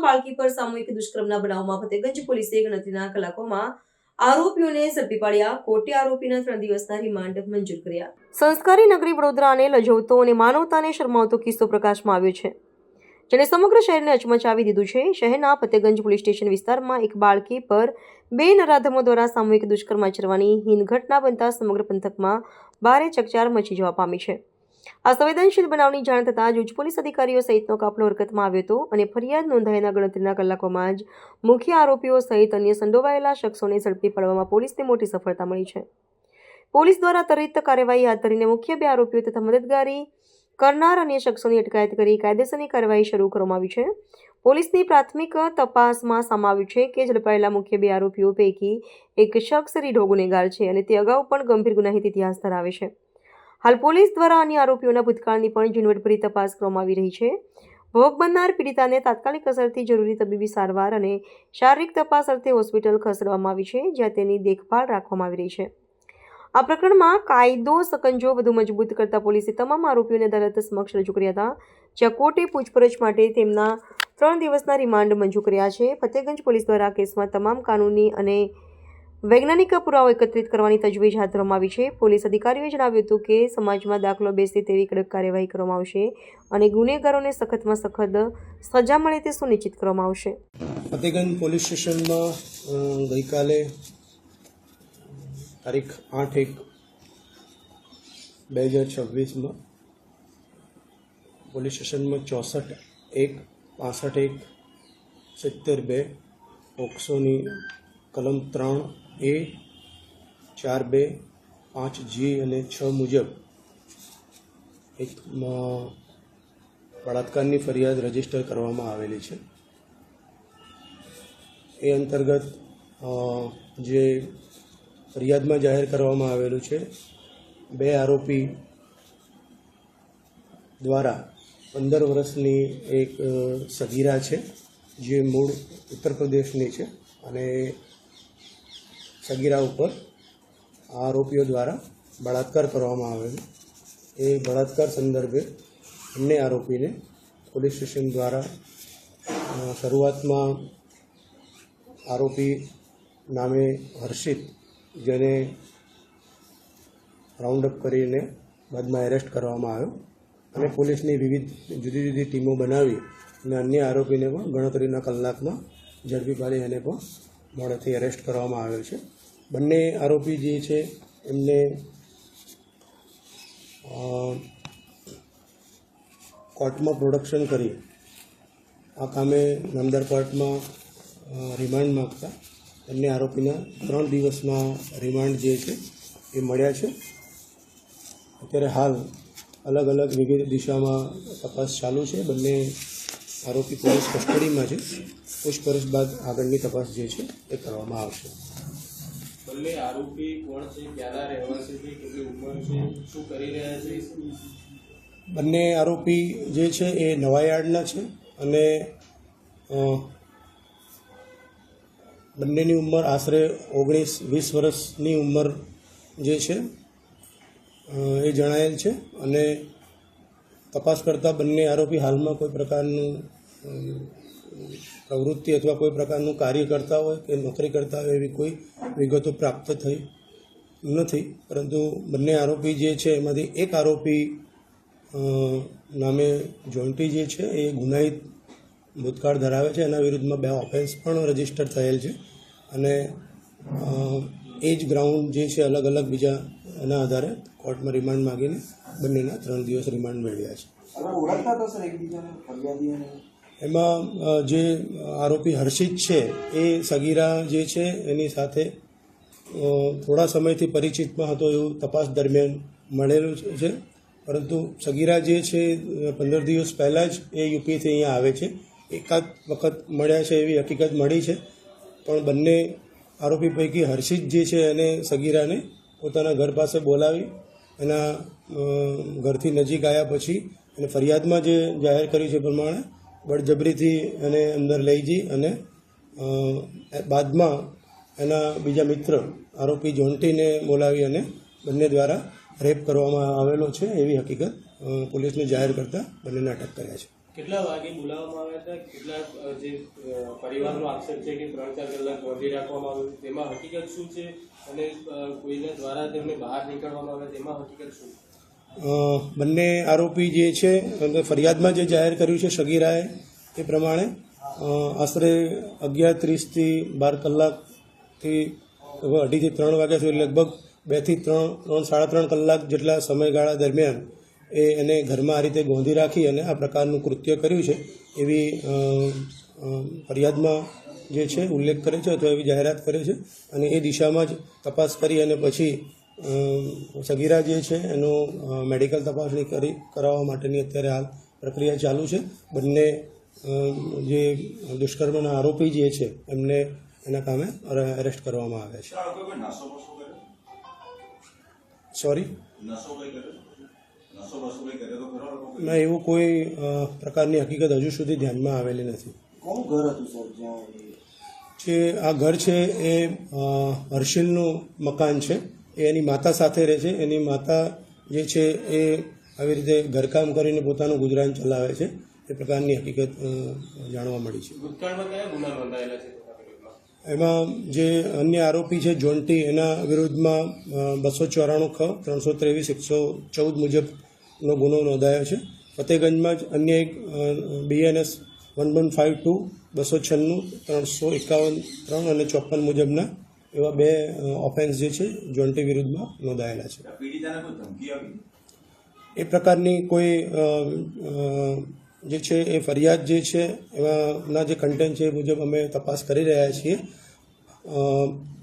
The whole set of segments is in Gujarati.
બાળકી પર સામૂહિક દુષ્કર્મના બનાવમાં ફતેગંજ પોલીસે ગણતરીના કલાકોમાં આરોપીઓને ઝડપી પાડ્યા. કોર્ટે આરોપીના 3 દિવસના રિમાન્ડ મંજૂર કર્યા. સંસ્કારી નગરી વડોદરાને લજવતો અને માનવતાને શરમાવતો કિસ્સો પ્રકાશમાં આવ્યો છે, જેને સમગ્ર શહેરને અચમચાવી દીધું છે. શહેરના ફતેગંજ પોલીસ સ્ટેશન વિસ્તારમાં એક બાળકી પર 2 નરાધમો દ્વારા સામૂહિક દુષ્કર્મ આચરવાની હીન ઘટના બનતા સમગ્ર પંથકમાં ભારે ચકચાર મચી જવા પામી છે. આ સંવેદનશીલ બનાવની જાણ થતાં જ ઉચ્ચ પોલીસ અધિકારીઓ સહિતનો કાફલો હરકતમાં આવ્યો હતો અને ફરિયાદ નોંધાયેલા ગણતરીના કલાકોમાં જ મુખ્ય આરોપીઓ સહિત અન્ય સંડોવાયેલા શખ્સોને ઝડપી પાડવામાં પોલીસને મોટી સફળતા મળી છે. પોલીસ દ્વારા ત્વરિત કાર્યવાહી હાથ ધરીને મુખ્ય 2 આરોપીઓ તથા મદદગારી કરનાર અન્ય શખ્સોની અટકાયત કરી કાયદેસરની કાર્યવાહી શરૂ કરવામાં આવી છે. પોલીસની પ્રાથમિક તપાસમાં સામે આવ્યું છે કે ઝડપાયેલા મુખ્ય 2 આરોપીઓ પૈકી એક શખ્સ રીઢો ગુનેગાર છે અને તે અગાઉ પણ ગંભીર ગુનાહિત ઇતિહાસ ધરાવે છે. હાલ પોલીસ દ્વારા અન્ય આરોપીઓના ભૂતકાળની પણ ઝીણવટભરી તપાસ કરવામાં આવી રહી છે. ભોગ બનનાર પીડિતાને તાત્કાલિક અસરથી જરૂરી તબીબી સારવાર અને શારીરિક તપાસ અર્થે હોસ્પિટલ ખસેડવામાં આવી છે, જ્યાં તેની દેખભાળ રાખવામાં આવી રહી છે. આ પ્રકરણમાં કાયદો સકંજો વધુ મજબૂત કરતા પોલીસે તમામ આરોપીઓને અદાલત સમક્ષ રજૂ કર્યા હતા, જ્યાં કોર્ટે પૂછપરછ માટે તેમના 3 દિવસના રિમાન્ડ મંજૂર કર્યા છે. ફતેગંજ પોલીસ દ્વારા આ કેસમાં તમામ કાનૂની અને વૈજ્ઞાનિક પુરાવો એકત્રિત કરવાની તજવીજ હાથ ધરવામાં આવી છે. પોલીસ અધિકારીઓએ જણાવ્યું હતું કે સમાજમાં દાખલો બેસે તેવી કડક કાર્યવાહી કરવામાં આવશે અને ગુનેગારોને સખતમાં સખત સજા મળે તે સુનિશ્ચિત કરવામાં આવશે. ફતેગંજ પોલીસ સ્ટેશનમાં ગઈકાલે તારીખ 8/1/2026 પોલીસ સ્ટેશનમાં 64(1), 65(1), 70(2) પોક્સોની કલમ 3A, 4(2), 5G અને 6 મુજબ એક બળાત્કારની ફરિયાદ રજીસ્ટર કરવામાં આવેલી છે. એ અંતર્ગત જે ફરિયાદમાં જાહેર કરવામાં આવેલું છે, 2 આરોપી દ્વારા 15 વર્ષની એક સગીરા છે, જે મૂળ ઉત્તર પ્રદેશની છે અને સગીરા ઉપર આરોપીઓ દ્વારા બળાત્કાર કરવામાં આવેલો. એ બળાત્કાર સંદર્ભે બંને આરોપીને પોલીસ સ્ટેશન દ્વારા શરૂઆતમાં આરોપી નામે હર્ષિત, જેને રાઉન્ડ અપ કરીને બાદમાં એરેસ્ટ કરવામાં આવ્યો અને પોલીસની વિવિધ જુદી જુદી ટીમો બનાવી અને અન્ય આરોપીને પણ ગણતરીના કલાકમાં ઝડપી પાડી એને પણ મોડેથી એરેસ્ટ કરવામાં આવેલ છે. બંને આરોપી જે છે એમને કોર્ટમાં પ્રોડક્શન કરી આ કામે નામદાર કોર્ટમાં રિમાન્ડ માગતા બંને આરોપીના 3 દિવસના રિમાન્ડ જે છે એ મળ્યા છે. અત્યારે હાલ અલગ અલગ વિવિધ દિશામાં તપાસ ચાલુ છે. બંને આરોપી પોલીસ કસ્ટડીમાં છે. પૂછપરછ બાદ આગળની તપાસ જે છે એ કરવામાં આવશે. બંને આરોપી કોણ છે, ક્યાંના રહેવાસી છે, કેટલી ઉંમર છે, શું કરી રહ્યા છે? બંને આરોપી જે છે એ નવાયાર્ડના છે અને બંનેની ઉંમર આશરે 19-20 વર્ષની ઉંમર જે છે એ જણાયેલ છે અને તપાસ કરતાં બંને આરોપી હાલમાં કોઈ પ્રકારનું પ્રવૃત્તિ અથવા કોઈ પ્રકારનું કાર્ય કરતા હોય કે નોકરી કરતા હોય એવી કોઈ વિગતો પ્રાપ્ત થઈ નથી. પરંતુ બંને આરોપી જે છે એમાંથી એક આરોપી નામે જોન્ટી જે છે એ ગુનાહિત ભૂતકાળ ધરાવે છે. એના વિરુદ્ધમાં 2 ઓફેન્સ પણ રજીસ્ટર થયેલ છે અને એ જ ગ્રાઉન્ડ જે છે અલગ અલગ બીજા એના આધારે કોર્ટમાં રિમાન્ડ માગીને બંનેના 3 દિવસ રિમાન્ડ મેળવ્યા છે. એમાં જે આરોપી હર્ષિત છે એ સગીરા જે છે એની સાથે થોડા સમયથી પરિચિતમાં હતો એવું તપાસ દરમિયાન મળેલું છે. પરંતુ સગીરા જે છે 15 દિવસ પહેલાં જ એ યુપીથી અહીંયા આવે છે. એકાદ વખત મળ્યા છે એવી હકીકત મળી છે. પણ બંને આરોપી પૈકી હર્ષિત જે છે એને સગીરાને પોતાના ઘર પાસે બોલાવી એના ઘરથી નજીક આવ્યા પછી અને ફરિયાદમાં જે જાહેર કર્યું છે પ્રમાણે બળજબરીથી એને અંદર લઈ જઈ અને બાદમાં એના બીજા મિત્ર આરોપી જોન્ટીને બોલાવી અને બંને દ્વારા રેપ કરવામાં આવેલો છે એવી હકીકત પોલીસને જાહેર કરતાં બંનેને અટક કર્યા છે. કેટલા વાગે બોલાવવામાં આવ્યા હતા? કેટલા જે પરિવારનો આક્ષેપ છે કે 3-4 કલાક બાંધી રાખવામાં આવ્યું, તેમાં હકીકત શું છે? અને કોઈના દ્વારા તેમને બહાર નીકળવામાં આવ્યા, તેમાં હકીકત શું? બંને આરોપી જે છે અને ફરિયાદમાં જે જાહેર કર્યું છે સગીરાએ એ પ્રમાણે આશરે 11:30 થી 12 કલાકથી 2:30 થી 3 વાગ્યા સુધી લગભગ 2 થી 3-3.5 કલાક જેટલા સમયગાળા દરમિયાન એને ઘરમાં આ રીતે ગોંધી રાખી અને આ પ્રકારનું કૃત્ય કર્યું છે એવી ફરિયાદમાં જે છે ઉલ્લેખ કરે છે અથવા એવી જાહેરાત કરે છે. અને એ દિશામાં જ તપાસ કરી અને પછી સગીરા જે છે એનું મેડિકલ તપાસણી કરાવવા માટેની અત્યારે હાલ પ્રક્રિયા ચાલુ છે. બંને જે દુષ્કર્મના આરોપી જે છે એમને એના કામે અરેસ્ટ કરવામાં આવ્યા છે. સોરી, ના, એવું કોઈ પ્રકારની હકીકત હજુ સુધી ધ્યાનમાં આવેલી નથી. કોણ ઘર હતું સર જ્યાં જે આ ઘર છે એ હર્ષિલનું મકાન છે. એ એની માતા સાથે રહે છે. એની માતા જે છે એ આવી રીતે ઘરકામ કરીને પોતાનું ગુજરાન ચલાવે છે. એ પ્રકારની હકીકત જાણવા મળી છે. ભૂતકાળમાં કયા ગુના નોંધાયેલા છે? એમાં જે અન્ય આરોપી છે જોન્ટી, એના વિરુદ્ધમાં 294 ખ 323 114 મુજબનો ગુનો નોંધાયો છે. ફતેગંજમાં જ અન્ય એક BNS 1152 296 351 3 અને 54 મુજબના એવા 2 ઓફેન્સ જે છે જોન્ટી વિરુદ્ધમાં નોંધાયેલા છે. એ પ્રકારની કોઈ જે છે એ ફરિયાદ જે છે એમાંના જે કન્ટેન્ટ છે એ મુજબ અમે તપાસ કરી રહ્યા છીએ.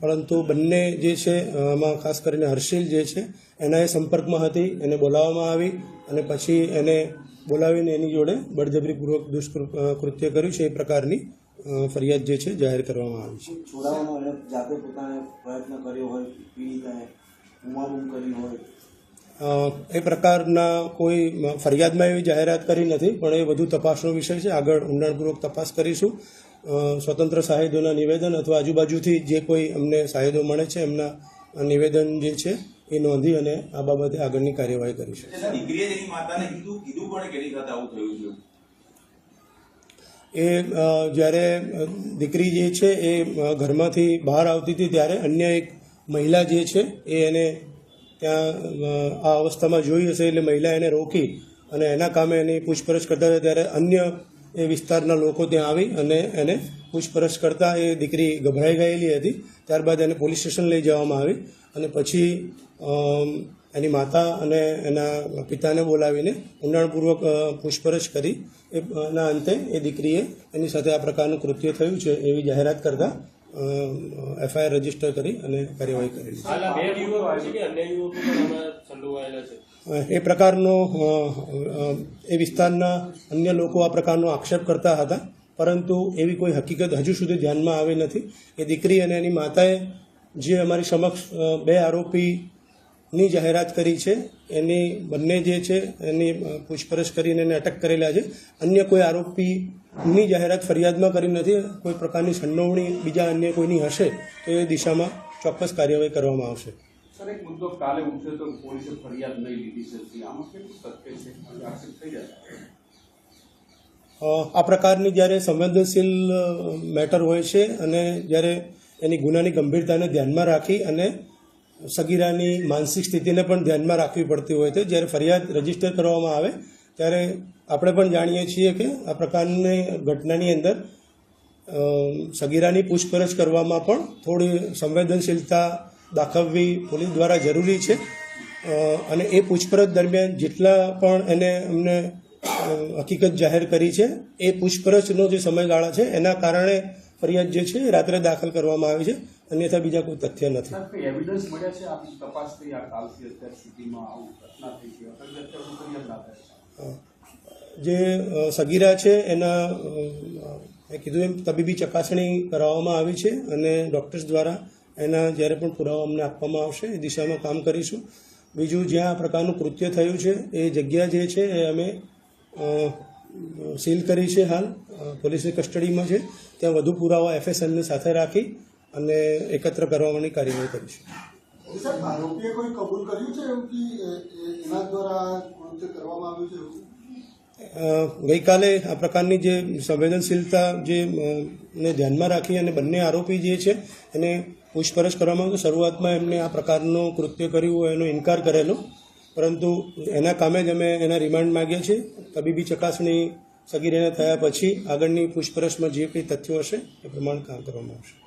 પરંતુ બંને જે છે એમાં ખાસ કરીને હર્ષિલ જે છે એના એ સંપર્કમાં હતી, એને બોલાવવામાં આવી અને પછી એને બોલાવીને એની જોડે બળજબરીપૂર્વક દુષ્કૃત્ય કર્યું છે. એ પ્રકારની ફરિયાદ જે છે જાહેર કરવામાં આવી છે. છોડાવવાનો એને જાતે પોતાને પ્રયત્ન કર્યો હોય, પીડિતાએ ઉમાબૂમ કરી હોય, એ પ્રકારના કોઈ ફરિયાદમાં એવી જાહેરાત કરી નથી, પણ એ વધુ તપાસનો વિષય છે. આગળ ઊંડાણપૂર્વક તપાસ કરીશું. સ્વતંત્ર સાહેદોના નિવેદન અથવા આજુબાજુથી જે કોઈ અમને સાહેદો મળે છે એમના નિવેદન જે છે એ નોંધી અને આ બાબતે આગળની કાર્યવાહી કરીશું. એ જ્યારે દીકરી જે છે એ ઘરમાંથી બહાર આવતી હતી ત્યારે અન્ય એક મહિલા જે છે એ એને ત્યાં આ અવસ્થામાં જોઈ હશે એટલે મહિલા એને રોકી અને એના કામે એની પૂછપરછ કરતા હતા. ત્યારે અન્ય એ વિસ્તારના લોકો ત્યાં આવી અને એને પૂછપરછ કરતાં એ દીકરી ગભરાઈ ગયેલી હતી. ત્યારબાદ એને પોલીસ સ્ટેશન લઈ જવામાં આવી અને પછી એની માતા અને એના પિતાને બોલાવીને ઊંડાણપૂર્વક પૂછપરછ કરી. એના અંતે એ દીકરીએ એની સાથે આ પ્રકારનું કૃત્ય થયું છે એવી જાહેરાત કરતા FIR રજીસ્ટર કરી અને કાર્યવાહી કરેલી છે. એ પ્રકારનો એ વિસ્તારના અન્ય લોકો આ પ્રકારનો આક્ષેપ કરતા હતા, પરંતુ એવી કોઈ હકીકત હજુ સુધી ધ્યાનમાં આવી નથી. એ દીકરી અને એની માતાએ જે અમારી સમક્ષ 2 આરોપીની જાહેરાત કરી છે એની બંને જે છે એની પૂછપરછ કરીને એને અટક કરેલા છે. અન્ય કોઈ આરોપીની જાહેરાત ફરિયાદમાં કરી નથી. કોઈ પ્રકારની સંડોવણી બીજા અન્ય કોઈની હશે તો એ દિશામાં ચોક્કસ કાર્યવાહી કરવામાં આવશે. સર, એક મુદ્દો કાલે ઉઠ્યો તો પોલીસે ફરિયાદ નહીં લીધી છે, આમાં કેટલું સત્ય છે? આક્ષેપ થઈ જાય આ પ્રકારની જ્યારે સંવેદનશીલ મેટર હોય છે અને જ્યારે એની ગુનાની ગંભીરતાને ધ્યાનમાં રાખી અને સગીરાની માનસિક સ્થિતિને પણ ધ્યાનમાં રાખવી પડતી હોય છે, જ્યારે ફરિયાદ રજીસ્ટર કરવામાં આવે ત્યારે આપણે પણ જાણીએ છીએ કે આ પ્રકારની ઘટનાની અંદર સગીરાની પૂછપરછ કરવામાં પણ થોડી સંવેદનશીલતા દાખવવી પોલીસ દ્વારા જરૂરી છે. અને એ પૂછપરછ દરમિયાન જેટલા પણ એને અમને હકીકત જાહેર કરી છે એ પૂછપરછનો જે સમયગાળા છે એના કારણે ફરિયાદ જે છે રાત્રે દાખલ કરવામાં આવી છે. અન્યથા બીજા કોઈ તથ્ય નથી. એવિડન્સ મળ્યા છે આપની તપાસ થઈ આ કાલથી અત્યાર સુધીમાં આવું ઘટના થઈ છે, જે સગીરા છે એના મેં કીધું એમ તબીબી ચકાસણી કરાવવામાં આવી છે અને ડૉક્ટર્સ દ્વારા એના જ્યારે પણ પુરાવા અમને આપવામાં આવશે એ દિશામાં કામ કરીશું. બીજું, જ્યાં આ પ્રકારનું કૃત્ય થયું છે એ જગ્યા જે છે એ અમે સીલ કરી છે, હાલ પોલીસની કસ્ટડીમાં છે. ત્યાં વધુ પુરાવા FSLને સાથે રાખી અને એકત્ર કરવાની કાર્યવાહી કરીશું. આરોપીએ કોઈ કબૂલ કર્યું છે એવું કે એના દ્વારા કૃત્ય કરવામાં આવ્યું છે? ગઈકાલે આ પ્રકારની જે સંવેદનશીલતા જે ને ધ્યાનમાં રાખી અને બંને આરોપી જે છે એને પૂછપરછ કરવામાં આવી. શરૂઆતમાં એમને આ પ્રકારનું કૃત્ય કર્યું હોય એનો ઇનકાર કરેલો, પરંતુ એના કામે જ અમે એના રિમાન્ડ માગ્યા છે. તબીબી ચકાસણી સગીરાને થયા પછી આગળની પૂછપરછમાં જે કંઈ તથ્યો હશે એ પ્રમાણે કામ કરવામાં આવશે.